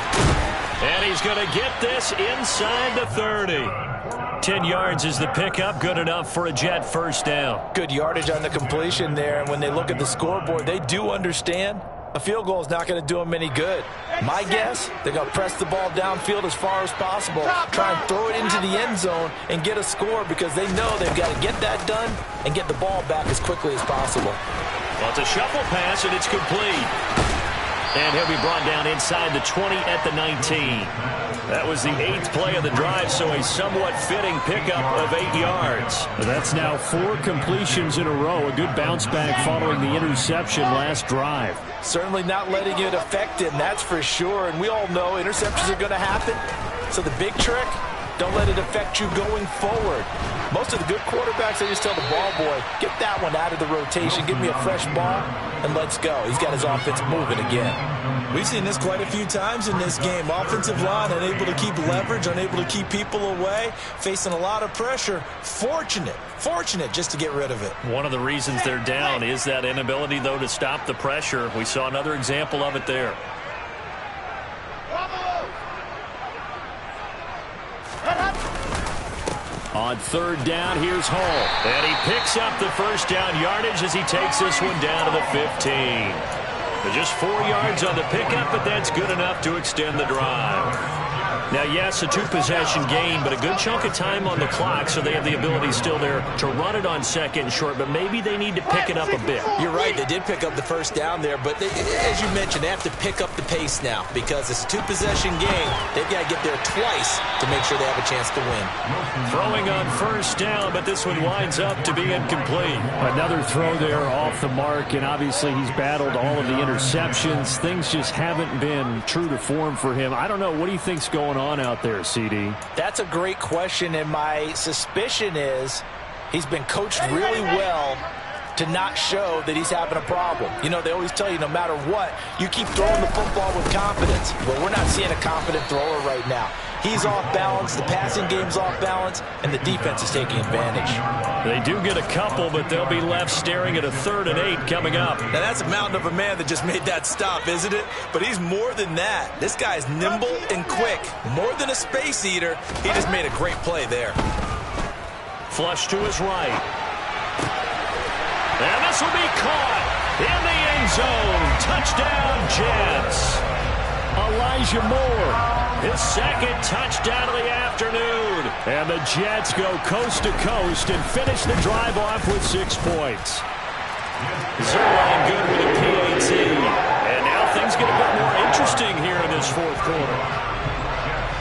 And he's going to get this inside the 30. 10 yards is the pickup. Good enough for a Jet 1st down. Good yardage on the completion there. And when they look at the scoreboard, they do understand A field goal is not going to do them any good. My guess, they're going to press the ball downfield as far as possible, try and throw it into the end zone and get a score because they know they've got to get that done and get the ball back as quickly as possible. Well, it's a shuffle pass, and it's complete. And he'll be brought down inside the 20 at the 19. That was the 8th play of the drive, so a somewhat fitting pickup of 8 yards. That's now 4 completions in a row. A good bounce back following the interception last drive. Certainly not letting it affect him, that's for sure. And we all know interceptions are going to happen. So the big trick, don't let it affect you going forward. Most of the good quarterbacks, they just tell the ball boy, get that one out of the rotation, give me a fresh ball, and let's go. He's got his offense moving again. We've seen this quite a few times in this game. Offensive line unable to keep leverage, unable to keep people away, facing a lot of pressure. Fortunate just to get rid of it. One of the reasons they're down is that inability, though, to stop the pressure. We saw another example of it there. On 3rd down, here's Hall. And he picks up the first down yardage as he takes this one down to the 15. Just 4 yards on the pickup, but that's good enough to extend the drive. Now, yes, a 2-possession game, but a good chunk of time on the clock, so they have the ability still there to run it on 2nd and short, but maybe they need to pick it up a bit. You're right, they did pick up the first down there, but as you mentioned, they have to pick up the pace now because it's a 2-possession game. They've got to get there twice to make sure they have a chance to win. Throwing on 1st down, but this one winds up to be incomplete. Another throw there off the mark, and obviously he's battled all of the interceptions. Things just haven't been true to form for him. I don't know. What do you think's going on out there, CD? That's a great question, and my suspicion is he's been coached really well to not show that he's having a problem. You know, they always tell you no matter what, you keep throwing the football with confidence. But we're not seeing a confident thrower right now. He's off balance, the passing game's off balance, and the defense is taking advantage. They do get a couple, but they'll be left staring at a 3rd and 8 coming up. Now that's a mountain of a man that just made that stop, isn't it? But he's more than that. This guy's nimble and quick. More than a space eater, he just made a great play there. Flush to his right. And this will be caught in the end zone. Touchdown, Jets. Elijah Moore, his 2nd touchdown of the afternoon. And the Jets go coast to coast and finish the drive off with 6 points. Zerline good with a PAT. And now things get a bit more interesting here in this 4th quarter.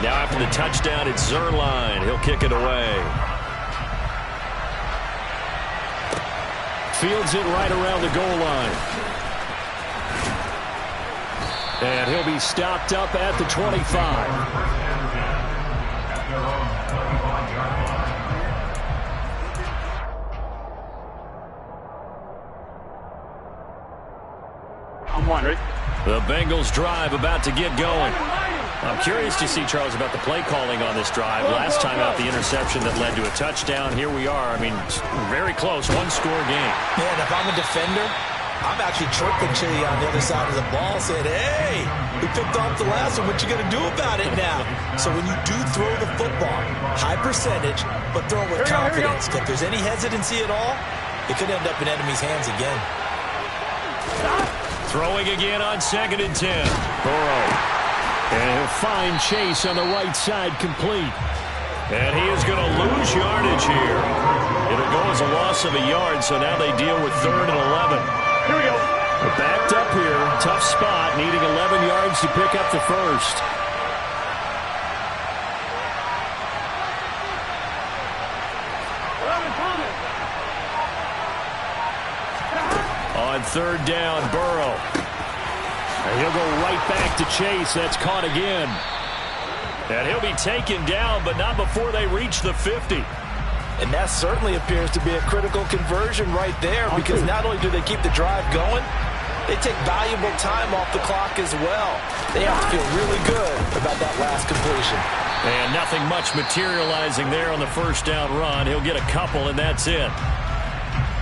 Now after the touchdown, it's Zerline. He'll kick it away. Fields it right around the goal line. And he'll be stopped up at the 25. I'm one, ready? The Bengals drive about to get going. I'm curious to see, Charles, about the play calling on this drive. Last time out, the interception that led to a touchdown. Here we are. I mean, very close, 1-score game. Man, if I'm a defender, I'm actually chirping Chili on the other side of the ball, saying, hey, we picked off the last one. What you going to do about it now? So when you do throw the football, high percentage, but throw it with confidence. If there's any hesitancy at all, it could end up in enemy's hands again. Throwing again on 2nd and 10. Burrow. And he'll find Chase on the right side complete. And he is going to lose yardage here. It'll go as a loss of a yard, so now they deal with 3rd and 11. Here we go. They're backed up here. Tough spot, needing 11 yards to pick up the first. On 3rd down, Burrow. And he'll go right back to Chase. That's caught again. And he'll be taken down, but not before they reach the 50. And that certainly appears to be a critical conversion right there, because not only do they keep the drive going, they take valuable time off the clock as well. They have to feel really good about that last completion. And nothing much materializing there on the 1st down run. He'll get a couple, and that's it.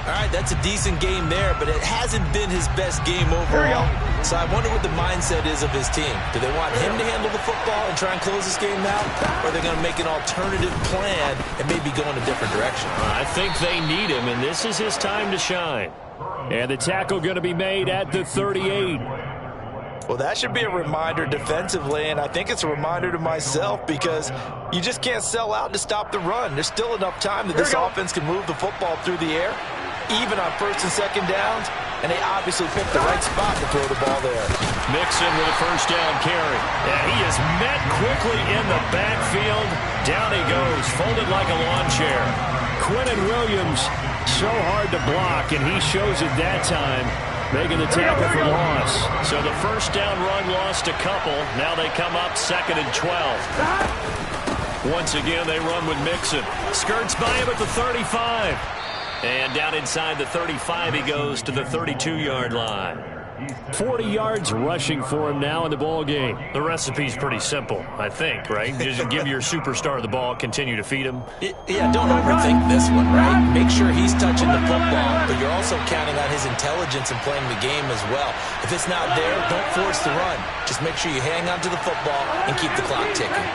All right, that's a decent game there, but it hasn't been his best game overall. So I wonder what the mindset is of his team. Do they want him to handle the football and try and close this game out? Or are they going to make an alternative plan and maybe go in a different direction? I think they need him, and this is his time to shine. And the tackle going to be made at the 38. Well, that should be a reminder defensively, and I think it's a reminder to myself because you just can't sell out to stop the run. There's still enough time that this offense can move the football through the air, even on first and second downs, and they obviously picked the right spot to throw the ball there. Mixon with a first down carry. And he is met quickly in the backfield. Down he goes, folded like a lawn chair. Quinnen Williams, so hard to block, and he shows it that time, making the tackle for loss. So the first down run lost a couple. Now they come up 2nd and 12. Once again, they run with Mixon. Skirts by him at the 35. And down inside the 35, he goes to the 32-yard line. 40 yards rushing for him now in the ball game. The recipe's pretty simple, I think, right? Just give your superstar the ball, continue to feed him. Yeah, don't overthink this one, right? Make sure he's touching the football, but you're also counting on his intelligence in playing the game as well. If it's not there, don't force the run. Just make sure you hang on to the football and keep the clock ticking.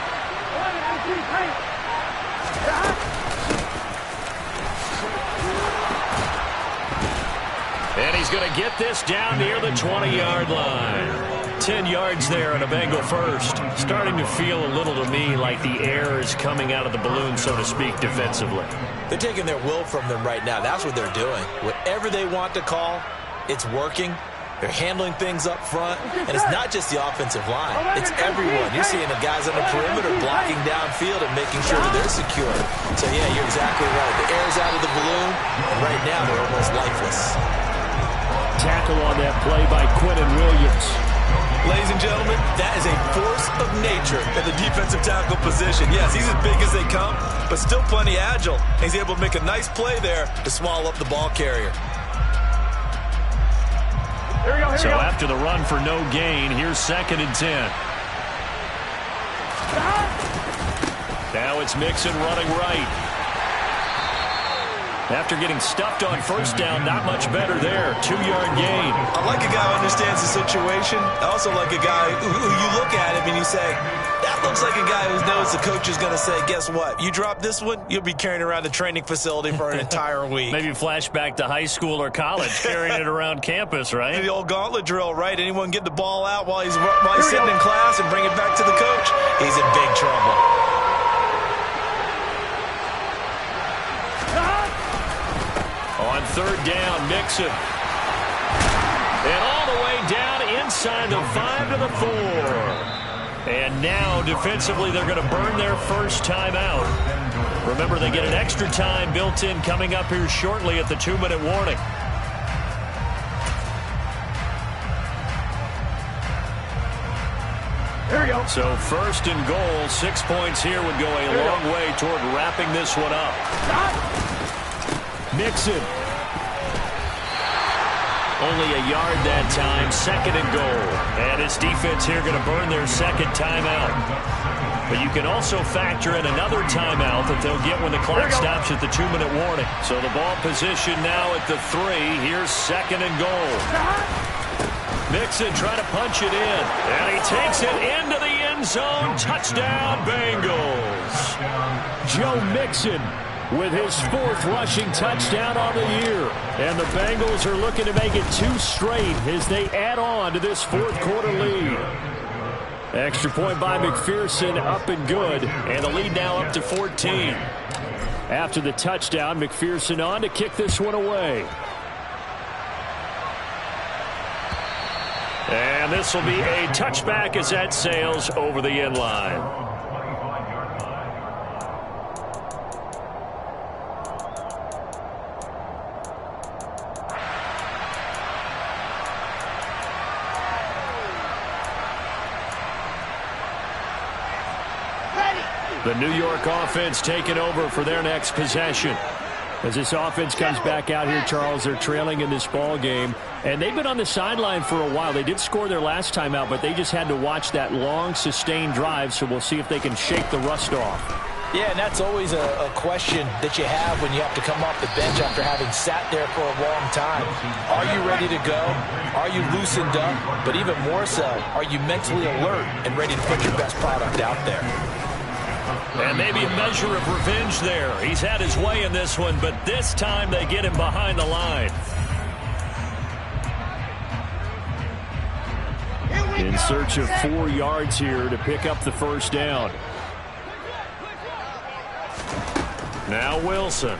And he's going to get this down near the 20-yard line. 10 yards there and a Bengal first. Starting to feel a little to me like the air is coming out of the balloon, so to speak, defensively. They're taking their will from them right now. That's what they're doing. Whatever they want to call, it's working. They're handling things up front. And it's not just the offensive line. It's everyone. You're seeing the guys on the perimeter blocking downfield and making sure that they're secure. So, yeah, you're exactly right. The air's out of the balloon, and right now they're almost lifeless. Tackle on that play by Quinnen Williams. Ladies and gentlemen, that is a force of nature at the defensive tackle position. Yes, he's as big as they come, but still plenty agile. He's able to make a nice play there to swallow up the ball carrier. So after the run for no gain, here's 2nd and 10. Now it's Mixon running right. After getting stuffed on first down, not much better there. 2-yard gain. I like a guy who understands the situation. I also like a guy who you look at him and you say, that looks like a guy who knows the coach is going to say, guess what? You drop this one, you'll be carrying around the training facility for an entire week. Maybe flashback to high school or college, carrying it around campus, right? The old gauntlet drill, right? Anyone get the ball out while he's sitting in class and bring it back to the coach? He's in big trouble. On 3rd down, Mixon. And all the way down inside the 5 to the 4. And now, defensively, they're going to burn their first time out. Remember, they get an extra time built in coming up here shortly at the 2-minute warning. Here we go. So 1st and goal, 6 points here would go a long way toward wrapping this one up. Mixon. Only a yard that time, 2nd and goal. And his defense here going to burn their 2nd timeout. But you can also factor in another timeout that they'll get when the clock stops at the 2-minute warning. So the ball position now at the 3. Here's 2nd and goal. Mixon trying to punch it in. And he takes it into the end zone. Touchdown, Bengals. Joe Mixon with his 4th rushing touchdown on the year. And the Bengals are looking to make it 2 straight as they add on to this 4th quarter lead. Extra point by McPherson, up and good. And the lead now up to 14. After the touchdown, McPherson on to kick this one away. And this will be a touchback as that sails over the end line. The New York offense taking over for their next possession. As this offense comes back out here, Charles, they're trailing in this ball game. And they've been on the sideline for a while. They did score their last time out, but they just had to watch that long, sustained drive. So we'll see if they can shake the rust off. Yeah, and that's always a question that you have when you have to come off the bench after having sat there for a long time. Are you ready to go? Are you loosened up? But even more so, are you mentally alert and ready to put your best product out there? And maybe a measure of revenge there. He's had his way in this one, but this time they get him behind the line. In search of 4 yards here to pick up the first down. Now Wilson.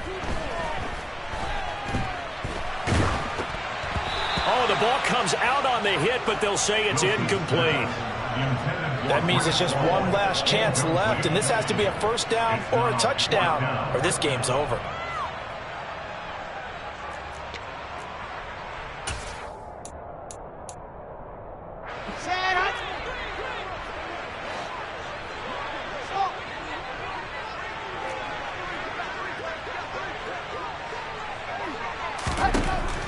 Oh, the ball comes out on the hit, but they'll say it's incomplete. That means it's just one last chance left, and this has to be a first down or a touchdown, or this game's over.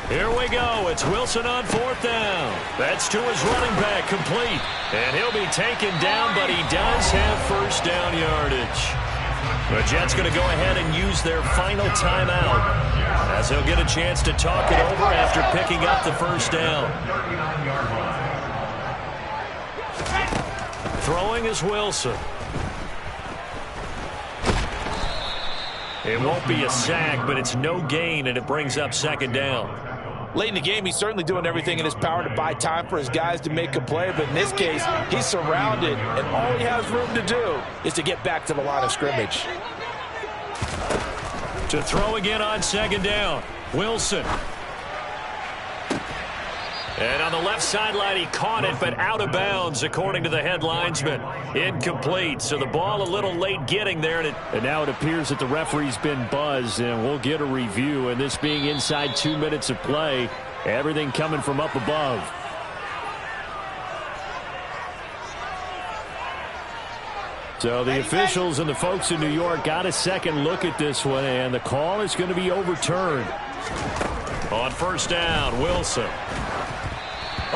Here we go. It's Wilson on 4th down. That's to his running back, complete. And he'll be taken down, but he does have first down yardage. The Jets going to go ahead and use their final timeout, as he'll get a chance to talk it over after picking up the first down. Throwing is Wilson. It won't be a sack, but it's no gain, and it brings up 2nd down. Late in the game, he's certainly doing everything in his power to buy time for his guys to make a play, but in this case, he's surrounded, and all he has room to do is to get back to the line of scrimmage. To throw again on 2nd down, Wilson. And on the left sideline, he caught it, but out of bounds, according to the head linesman. Incomplete, so the ball a little late getting there. And now it appears that the referee's been buzzed, and we'll get a review. And this being inside 2 minutes of play, everything coming from up above. So the officials and the folks in New York got a second look at this one, and the call is going to be overturned. On 1st down, Wilson.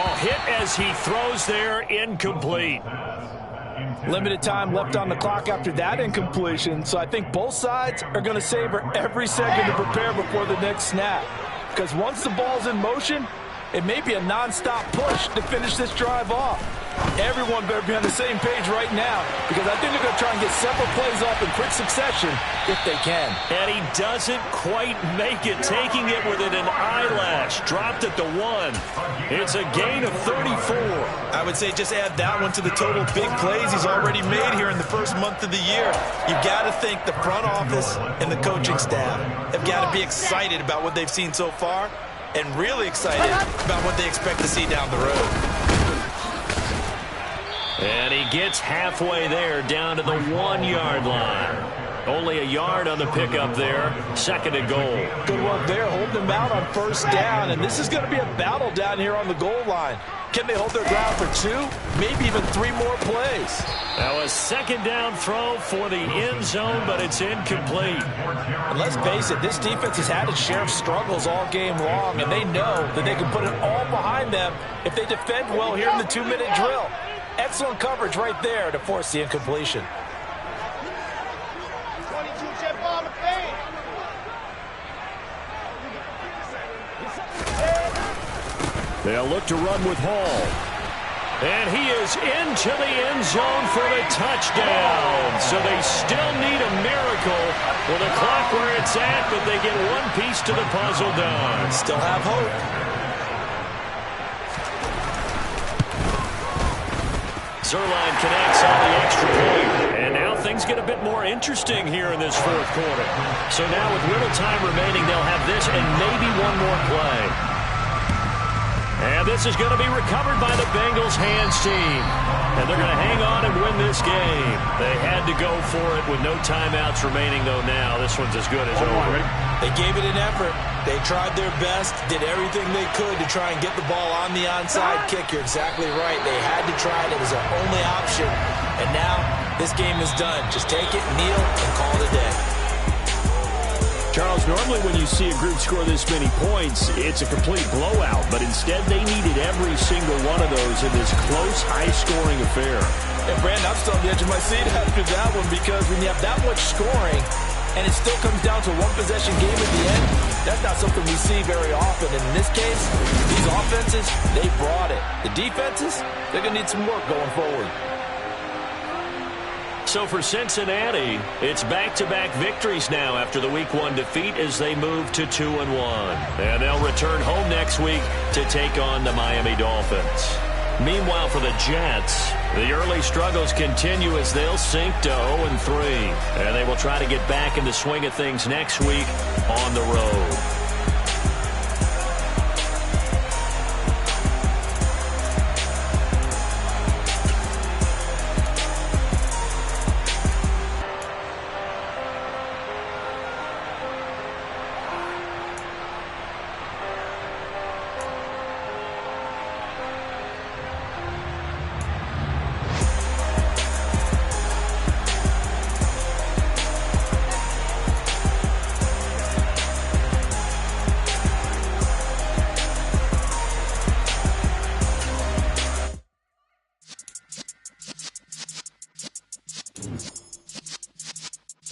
Oh, hit as he throws there, incomplete. Limited time left on the clock after that incompletion, so I think both sides are going to savor every second to prepare before the next snap. Because once the ball's in motion, it may be a non-stop push to finish this drive off. Everyone better be on the same page right now, because I think they're going to try and get several plays off in quick succession if they can. And he doesn't quite make it, taking it within an eyelash. Dropped at the 1. It's a gain of 34. I would say just add that one to the total big plays he's already made here in the first month of the year. You've got to think the front office and the coaching staff have got to be excited about what they've seen so far and really excited about what they expect to see down the road. And he gets halfway there, down to the 1-yard line. Only a yard on the pickup there. 2nd and goal. Good work there, holding them out on 1st down. And this is going to be a battle down here on the goal line. Can they hold their ground for 2, maybe even 3 more plays? Now a 2nd down throw for the end zone, but it's incomplete. And let's face it, this defense has had its share of struggles all game long, and they know that they can put it all behind them if they defend well here in the 2-minute drill. Excellent coverage right there to force the incompletion. They'll look to run with Hall. And he is into the end zone for the touchdown. So they still need a miracle with the clock where it's at, but they get one piece to the puzzle done. Still have hope. Zerline connects on the extra point. And now things get a bit more interesting here in this 4th quarter. So now with little time remaining, they'll have this and maybe one more play. And this is going to be recovered by the Bengals hands team. And they're going to hang on and win this game. They had to go for it with no timeouts remaining, though, now. This one's as good as over. They gave it an effort. They tried their best, did everything they could to try and get the ball on the onside kick. You're exactly right. They had to try it. It was their only option. And now this game is done. Just take it, kneel, and call it a day. Charles, normally when you see a group score this many points, it's a complete blowout. But instead, they needed every single one of those in this close, high-scoring affair. And, Brandon, I'm still on the edge of my seat after that one, because when you have that much scoring and it still comes down to a one-possession game at the end, that's not something we see very often. And in this case, these offenses, they brought it. The defenses, they're going to need some work going forward. So for Cincinnati, it's back-to-back victories now after the Week 1 defeat as they move to 2-1. And they'll return home next week to take on the Miami Dolphins. Meanwhile, for the Jets, the early struggles continue as they'll sink to 0-3. And they will try to get back in the swing of things next week on the road.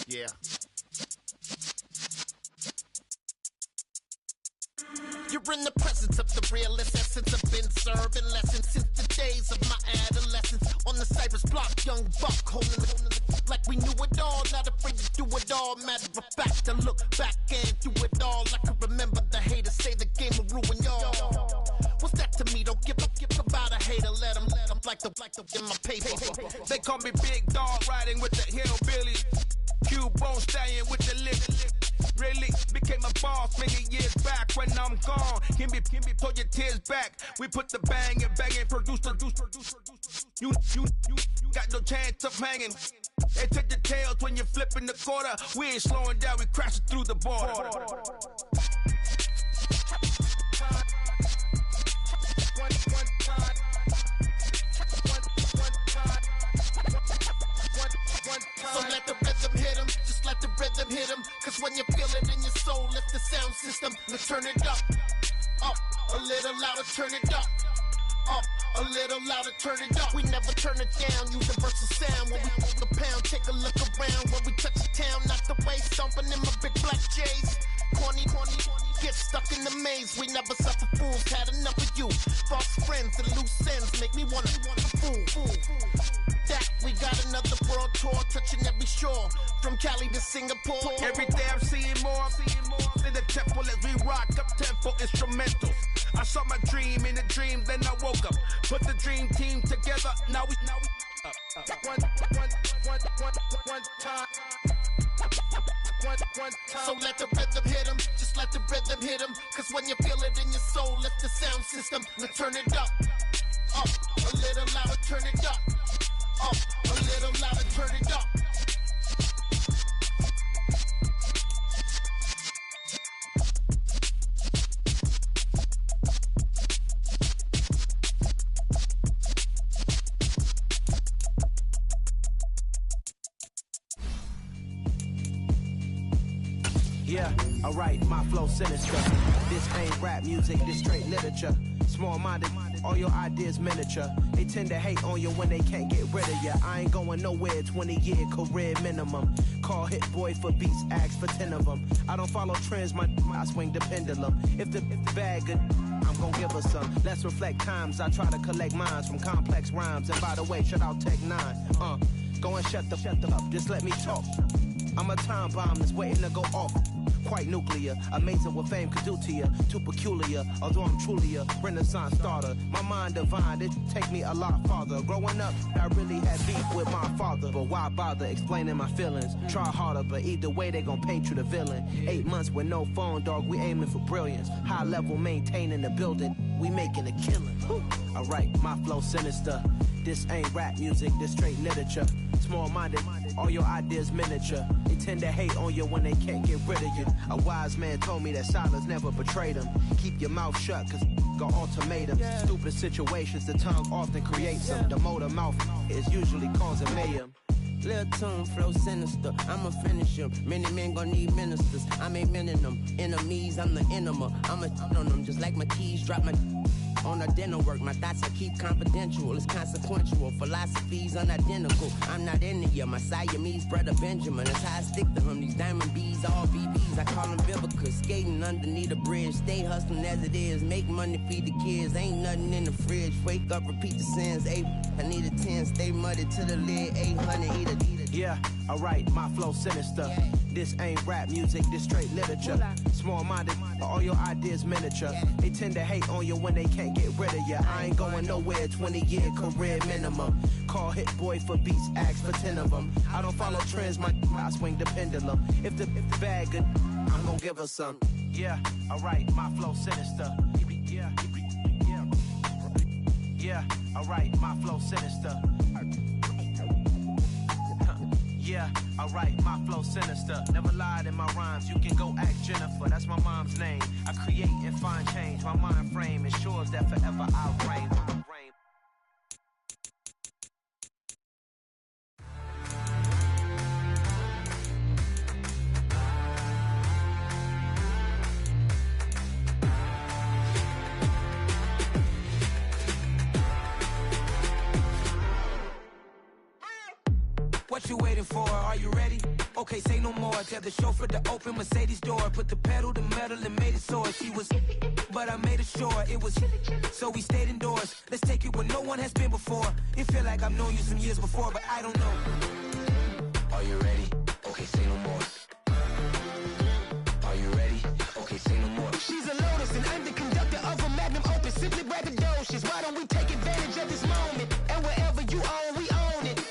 Yeah. You're in the presence of the realest essence. I've been serving lessons since the days of my adolescence. On the Cypress block, young buck holding the like we knew it all. Not afraid to do it all. Matter of fact, to look back and do it all. I can remember the haters say the game will ruin y'all. What's that to me? Don't give about a hater. Let them like the in my paper. They call me Big Dog, riding with the hillbilly. Cubone staying with the lip. Really became a boss many years back. When I'm gone, can be pull your tears back. We put the bang and produce. You got no chance of hanging. They take the tails when you're flipping the quarter. We ain't slowing down, we crashing through the border. So let the rhythm hit him, just let the rhythm hit him. Cause when you feel it in your soul, lift the sound system. Let's turn it up, a little louder, turn it up, a little louder, turn it up. We never turn it down, universal sound. When we hold the pound, take a look around. When we touch the town, not the way, stomping in my big black J's. Corny, get stuck in the maze. We never suffer fools, had enough of you. False friends and loose ends make me wanna fool. That we got another world tour, touching every shore, from Cali to Singapore. Every day I'm seeing more in the temple as we rock up tempo instrumentals. I saw my dream in a dream, then I woke up. Put the dream team together, now we one time. So let the rhythm hit him, just let the rhythm hit him. Cause when you feel it in your soul, lift the sound system. Let's turn it up, a little louder, turn it up, a little louder, turn it up. Yeah, alright, my flow sinister. This ain't rap music, this straight literature. Small-minded, all your ideas miniature. They tend to hate on you when they can't get rid of you. I ain't going nowhere, 20-year career minimum. Call Hit Boy for beats, ask for 10 of them. I don't follow trends, I swing the pendulum. If the bag good, I'm gonna give her some. Let's reflect times, I try to collect minds from complex rhymes. And by the way, shout out Tech 9. Go and shut the up, just let me talk. I'm a time bomb that's waiting to go off. Quite nuclear, amazing what fame could do to you. Too peculiar, although I'm truly a renaissance starter. My mind divine, it take me a lot farther. Growing up, I really had beef with my father. But why bother explaining my feelings? Try harder, but either way they gon' paint you the villain. 8 months with no phone, dog, we aiming for brilliance. High level maintaining the building, we making a killing. Alright, my flow sinister. This ain't rap music, this straight literature. Small-minded, all your ideas miniature. They tend to hate on you when they can't get rid of you. A wise man told me that silence never betrayed him. Keep your mouth shut, cause got ultimatums. Stupid situations, the tongue often creates them. The motor mouth is usually causing mayhem. Lil' tune, flow sinister, I'ma finish him. Many men gon' need ministers, I ain't mending them. Enemies, I'm the enema, I'ma on them. Just like my keys, drop my on the dinner work. My thoughts I keep confidential, it's consequential. Philosophies unidentical, I'm not in it yet. My Siamese brother Benjamin, that's how I stick to him. These diamond bees, all BBs, I call them Vivica. Skating underneath a bridge, stay hustling as it is. Make money, feed the kids, ain't nothing in the fridge. Wake up, repeat the sins, I need a 10, stay muddy to the lid, 800, eat a. Yeah, alright, my flow sinister. This ain't rap music, this straight literature. Small-minded, all your ideas miniature. They tend to hate on you when they can't get rid of you. I ain't going nowhere, 20-year career minimum. Call Hit Boy for beats, ask for 10 of them. I don't follow trends, I swing the pendulum. If the bag good, I'm gonna give her some. Yeah, alright, my flow sinister. Yeah, alright, my flow sinister. Yeah, alright, my flow sinister. Never lied in my rhymes, you can go ask Jennifer. That's my mom's name. I create and find change. My mind frame ensures that forever I'll reign. What you waiting for? Are you ready? Okay, say no more. Tell the chauffeur to open Mercedes door. Put the pedal to metal and made it soar. She was, but I made it sure it was. So we stayed indoors. Let's take it where no one has been before. It feel like I've known you some years before, but I don't know. Are you ready? Okay, say no more. Are you ready? Okay, say no more. She's a Lotus and I'm the conductor of a magnum opus. Simply braggadocious. Why don't we take advantage of this moment? And wherever you own, we own it.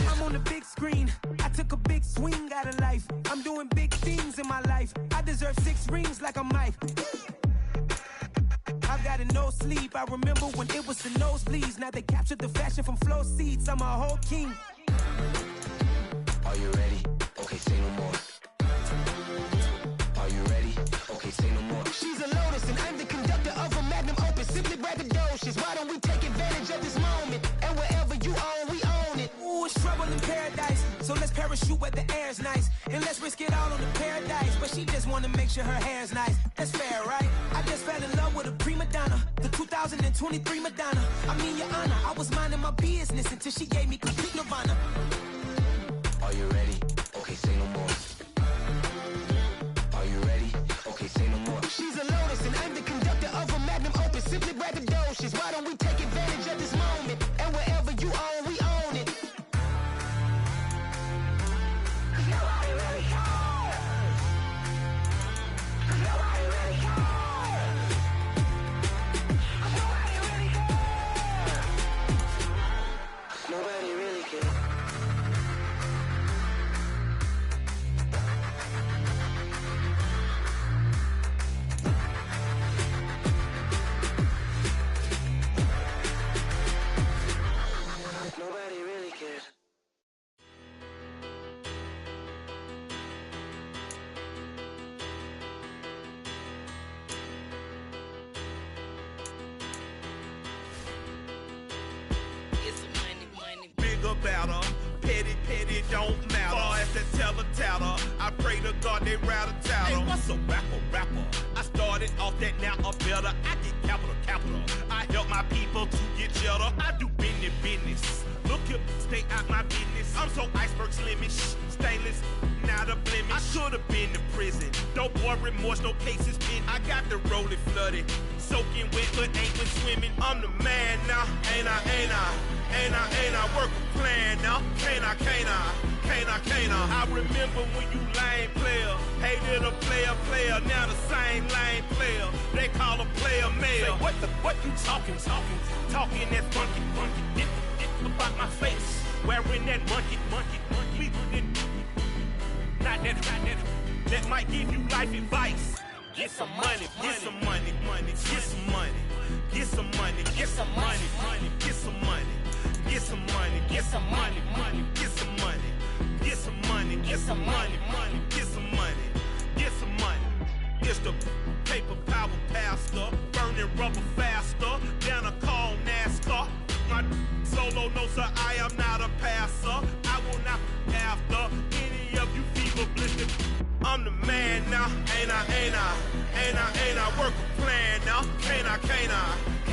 I'm on the big screen. I took a big swing out of life. I'm doing big things in my life. I deserve 6 rings like a Mike. I've got a no sleep. I remember when it was the nosebleeds. Now they captured the fashion from flow seats. I'm a whole king. Are you ready? Okay, say no more. Are you ready? Okay, say no more. She's a Lotus and I'm the conductor of a magnum opus. Simply braggadocious. Why don't we take advantage of this moment? And wherever you own, we own it. Ooh, it's trouble in paradise. So let's parachute where the air's nice. And let's risk it all on the paradise. But she just wanna make sure her hair's nice. That's fair, right? I just fell in love with a prima donna. The 2023 Madonna. I mean, your honor, I was minding my business until she gave me complete nirvana. Are you ready? Okay, say no more. Are you ready? Okay, say no more. She's a Lotus and I'm the conductor of a magnum opus. Simply braggadocious. Why don't we take advantage of this moment? And wherever you own, we own it. Nobody really cares. Nobody really cares. Nobody really cares. Nobody really cares. Nobody really cares. Bigger, better, petty, don't matter. Far as that teller, I pray to God they rat-a-tattle. Hey, what's a rapper? I started off that, now I'm better. I get capital. I help my people to get cheddar. I do business. Look here, stay out my business. I'm so iceberg slimish, stainless, not a blemish. I should've been to prison. No boy remorse, no cases pinned. I got the rolling flooded, soaking wet, but ain't been swimming. I'm the man now, ain't I? Work a plan now, can't I? I remember when you lame player, hated a player, now the same lame player. They call a player mayor. Say, what you talking that funky, get about my face, wearing that monkey, we didn't, not that might give you life advice. Get some money, get some money, get some money, get some money, get some money, get some money, get some money, get some money, get some money, get some money, get some money, get some money, get some money. It's the paper power pastor, burning rubber faster than a call NASCAR. My solo notes, sir, I am not a passer. I will not after any of you fever blistered. I'm the man now, ain't I? Work a plan now, can't I?